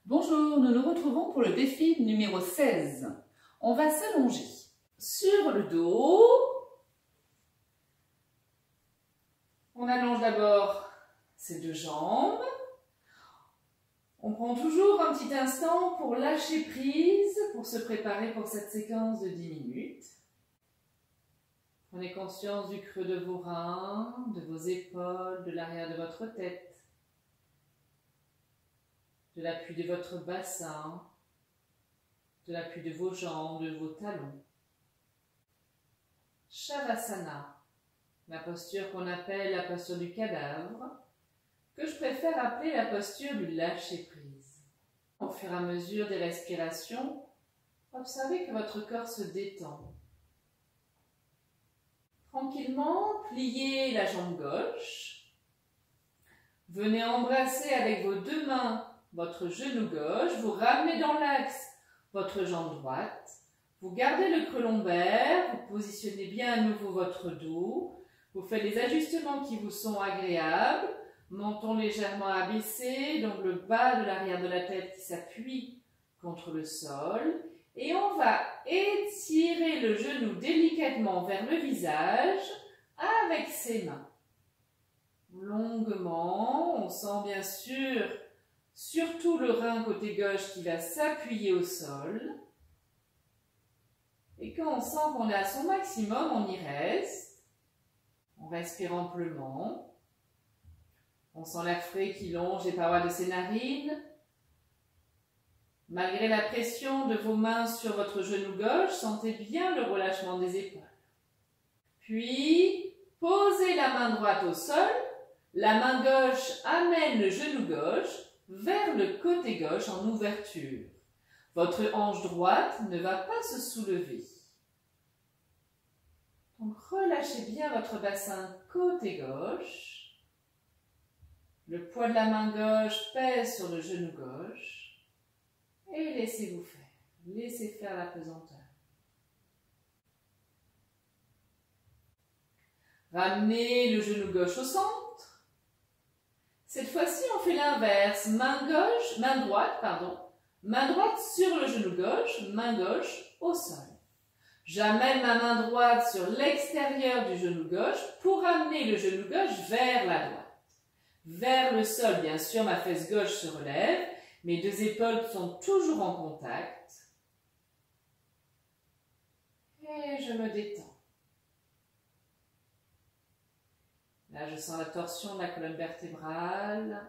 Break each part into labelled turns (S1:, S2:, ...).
S1: Bonjour, nous nous retrouvons pour le défi numéro 16. On va s'allonger sur le dos. On allonge d'abord ses deux jambes. On prend toujours un petit instant pour lâcher prise, pour se préparer pour cette séquence de 10 minutes. Prenez conscience du creux de vos reins, de vos épaules, de l'arrière de votre tête, de l'appui de votre bassin, de l'appui de vos jambes, de vos talons. Shavasana, la posture qu'on appelle la posture du cadavre, que je préfère appeler la posture du lâcher-prise. Au fur et à mesure des respirations, observez que votre corps se détend. Tranquillement, pliez la jambe gauche. Venez embrasser avec vos deux mains votre genou gauche. Vous ramenez dans l'axe votre jambe droite. Vous gardez le creux lombaire. Vous positionnez bien à nouveau votre dos. Vous faites les ajustements qui vous sont agréables. Menton légèrement abaissé, donc le bas de l'arrière de la tête qui s'appuie contre le sol. Et on va étirer le genou délicatement vers le visage avec ses mains. Longuement, on sent bien sûr surtout le rein côté gauche qui va s'appuyer au sol. Et quand on sent qu'on est à son maximum, on y reste. On respire amplement. On sent l'air frais qui longe les parois de ses narines. Malgré la pression de vos mains sur votre genou gauche, sentez bien le relâchement des épaules. Puis, posez la main droite au sol. La main gauche amène le genou gauche vers le côté gauche en ouverture. Votre hanche droite ne va pas se soulever. Donc, relâchez bien votre bassin côté gauche. Le poids de la main gauche pèse sur le genou gauche. Et laissez-vous faire. Laissez faire la pesanteur. Ramenez le genou gauche au centre. Cette fois-ci, on fait l'inverse. Main droite sur le genou gauche, main gauche au sol. J'amène ma main droite sur l'extérieur du genou gauche pour amener le genou gauche vers la droite. Vers le sol, bien sûr, ma fesse gauche se relève. Mes deux épaules sont toujours en contact. Et je me détends. Là, je sens la torsion de la colonne vertébrale.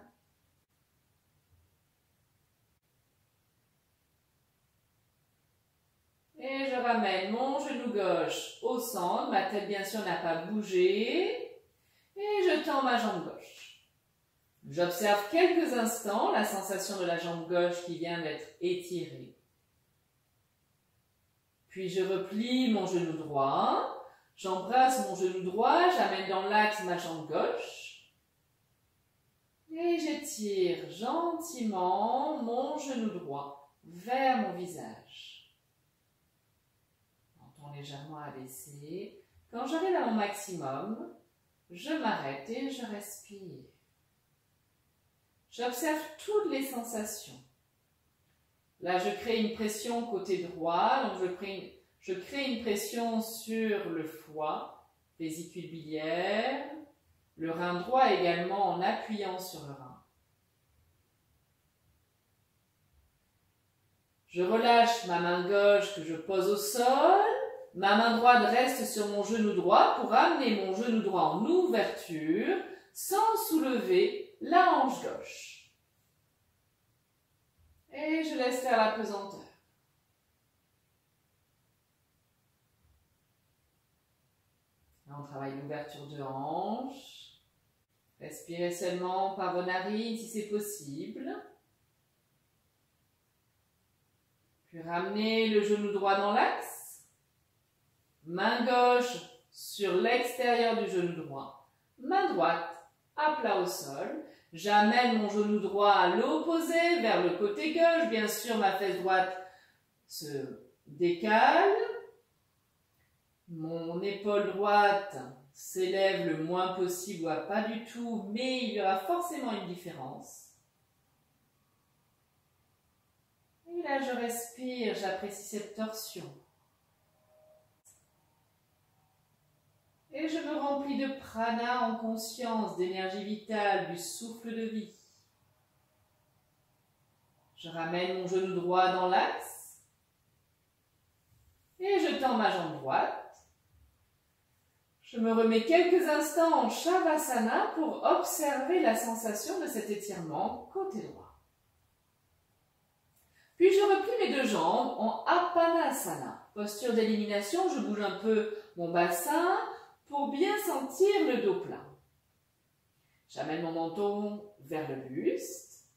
S1: Et je ramène mon genou gauche au centre. Ma tête, bien sûr, n'a pas bougé. Et je tends ma jambe gauche. J'observe quelques instants la sensation de la jambe gauche qui vient d'être étirée. Puis je replie mon genou droit. J'embrasse mon genou droit, j'amène dans l'axe ma jambe gauche. Et j'étire gentiment mon genou droit vers mon visage. Menton légèrement abaissé. Quand j'arrive à mon maximum, je m'arrête et je respire. J'observe toutes les sensations. Là, je crée une pression côté droit, donc je crée une pression sur le foie, vésicule biliaire, le rein droit également en appuyant sur le rein. Je relâche ma main gauche que je pose au sol, ma main droite reste sur mon genou droit pour amener mon genou droit en ouverture sans soulever la hanche gauche. Et je laisse faire la pesanteur. Là, on travaille l'ouverture de hanche. Respirez seulement par vos narines si c'est possible. Puis ramenez le genou droit dans l'axe. Main gauche sur l'extérieur du genou droit. Main droite à plat au sol. J'amène mon genou droit à l'opposé, vers le côté gauche. Bien sûr, ma fesse droite se décale. Mon épaule droite s'élève le moins possible ou pas du tout, mais il y aura forcément une différence. je respire, j'apprécie cette torsion. Et je me remplis de prana en conscience, d'énergie vitale, du souffle de vie. Je ramène mon genou droit dans l'axe. Et je tends ma jambe droite. Je me remets quelques instants en Shavasana pour observer la sensation de cet étirement côté droit. Puis je replie mes deux jambes en Apanasana. Posture d'élimination, je bouge un peu mon bassin pour bien sentir le dos plein. J'amène mon menton vers le buste.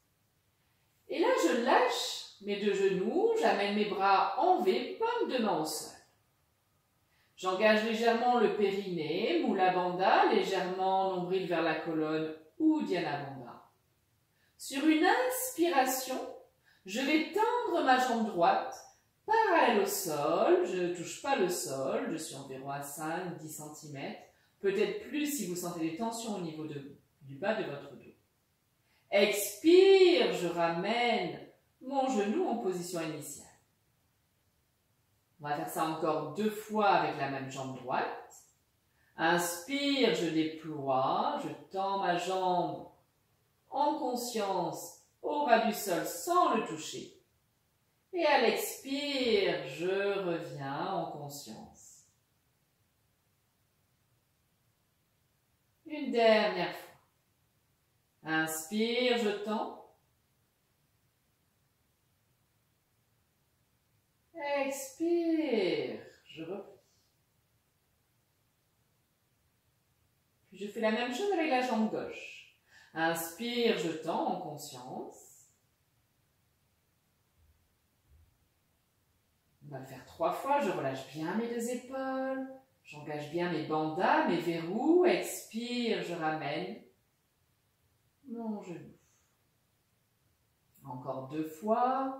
S1: Et là, je lâche mes deux genoux, j'amène mes bras en V, paume de main au sol. J'engage légèrement le périnée, Mula Bandha, légèrement nombril vers la colonne ou Dhyana Bandha. Sur une inspiration, je vais tendre ma jambe droite, parallèle au sol, je ne touche pas le sol, je suis environ à 5-10 cm, peut-être plus si vous sentez des tensions au niveau du bas de votre dos. Expire, je ramène mon genou en position initiale. On va faire ça encore 2 fois avec la même jambe droite. Inspire, je déploie, je tends ma jambe en conscience au ras du sol sans le toucher. Et à l'expire, je reviens en conscience. Une dernière fois. Inspire, je tends. Expire, je replie. Puis je fais la même chose avec la jambe gauche. Inspire, je tends en conscience. On va le faire 3 fois, je relâche bien mes 2 épaules. J'engage bien mes bandhas, mes verrous. Expire, je ramène mon genou. Encore 2 fois.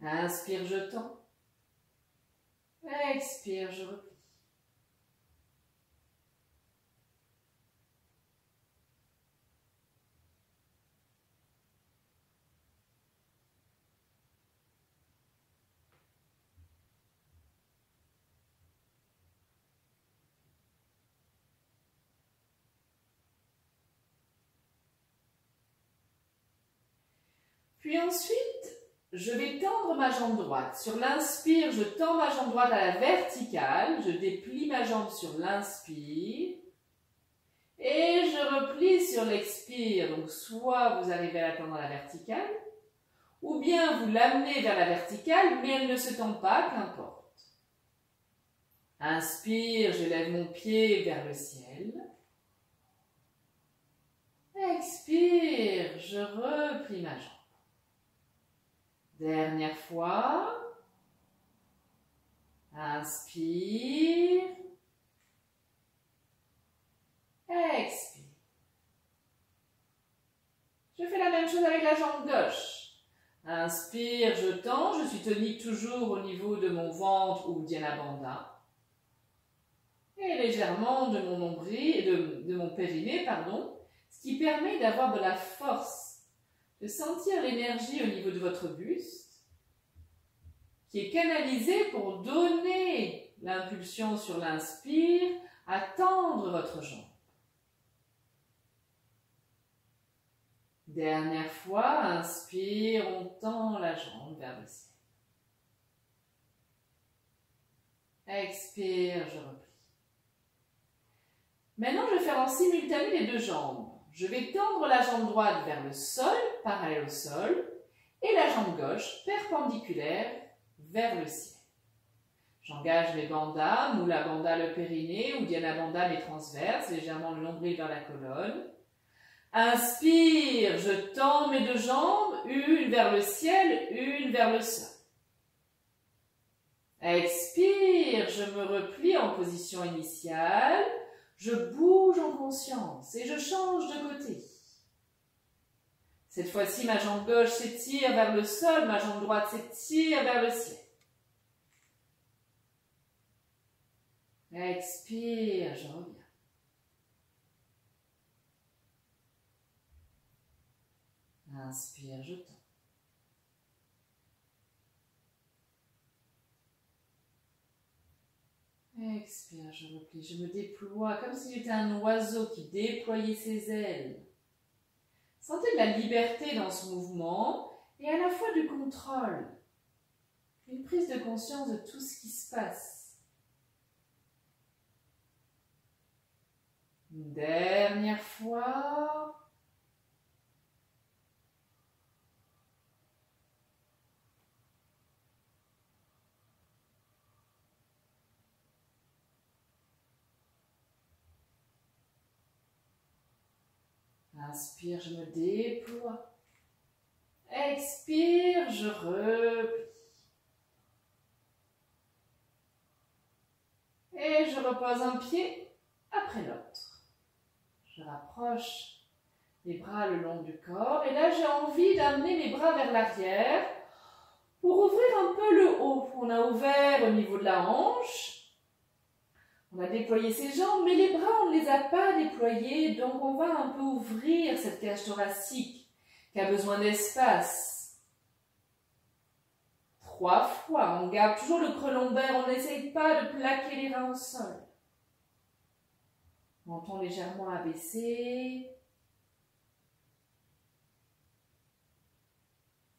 S1: Inspire, je tends. Expire, je replie. Puis ensuite, je vais tendre ma jambe droite. Sur l'inspire, je tends ma jambe droite à la verticale. Je déplie ma jambe sur l'inspire. Et je replie sur l'expire. Donc, soit vous arrivez à la tendre à la verticale, ou bien vous l'amenez vers la verticale, mais elle ne se tend pas, qu'importe. Inspire, je lève mon pied vers le ciel. Expire, je replie ma jambe. Dernière fois. Inspire. Expire. Je fais la même chose avec la jambe gauche. Inspire, je tends. Je suis tonique toujours au niveau de mon ventre ou Dhyana Bandha. Et légèrement de mon nombril, de mon périnée, pardon, ce qui permet d'avoir de la force. De sentir l'énergie au niveau de votre buste qui est canalisée pour donner l'impulsion sur l'inspire à tendre votre jambe. Dernière fois, inspire, on tend la jambe vers le ciel. Expire, je replie. Maintenant, je vais faire en simultané les 2 jambes. Je vais tendre la jambe droite vers le sol, parallèle au sol, et la jambe gauche perpendiculaire vers le ciel. J'engage mes bandhas, Mula Bandha le périnée ou Dhyana Bandha mes transverses, légèrement le nombril vers la colonne. Inspire, je tends mes 2 jambes, une vers le ciel, une vers le sol. Expire, je me replie en position initiale. Je bouge en conscience et je change de côté. Cette fois-ci, ma jambe gauche s'étire vers le sol, ma jambe droite s'étire vers le ciel. Expire, je reviens. Inspire, je tends. Expire, je replie, je me déploie comme si j'étais un oiseau qui déployait ses ailes. Sentez de la liberté dans ce mouvement et à la fois du contrôle. Une prise de conscience de tout ce qui se passe. Une dernière fois. Inspire, je me déploie. Expire, je replie. Et je repose un pied après l'autre. Je rapproche les bras le long du corps. Et là, j'ai envie d'amener mes bras vers l'arrière pour ouvrir un peu le haut. On a ouvert au niveau de la hanche. On a déployé ses jambes, mais les bras, on ne les a pas déployés. Donc, on va un peu ouvrir cette cage thoracique qui a besoin d'espace. 3 fois. On garde toujours le creux lombaire. On n'essaye pas de plaquer les reins au sol. Menton légèrement abaissé.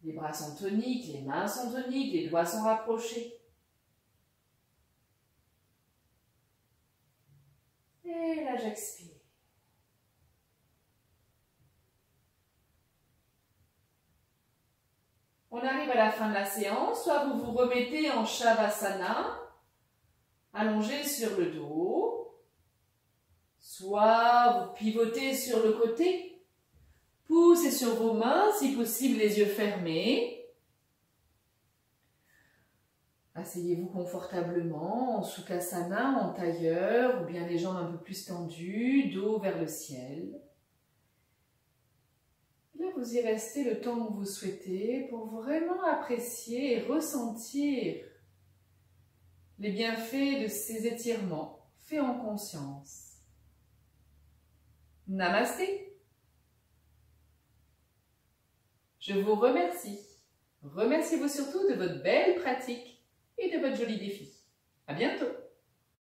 S1: Les bras sont toniques, les mains sont toniques, les doigts sont rapprochés. Et là, j'expire. On arrive à la fin de la séance, soit vous vous remettez en Shavasana, allongé sur le dos, soit vous pivotez sur le côté, poussez sur vos mains, si possible les yeux fermés. Asseyez-vous confortablement en Sukhasana, en tailleur, ou bien les jambes un peu plus tendues, dos vers le ciel. Là, vous y restez le temps que vous souhaitez pour vraiment apprécier et ressentir les bienfaits de ces étirements faits en conscience. Namasté. Je vous remercie. Remerciez-vous surtout de votre belle pratique et de votre joli défi. À bientôt!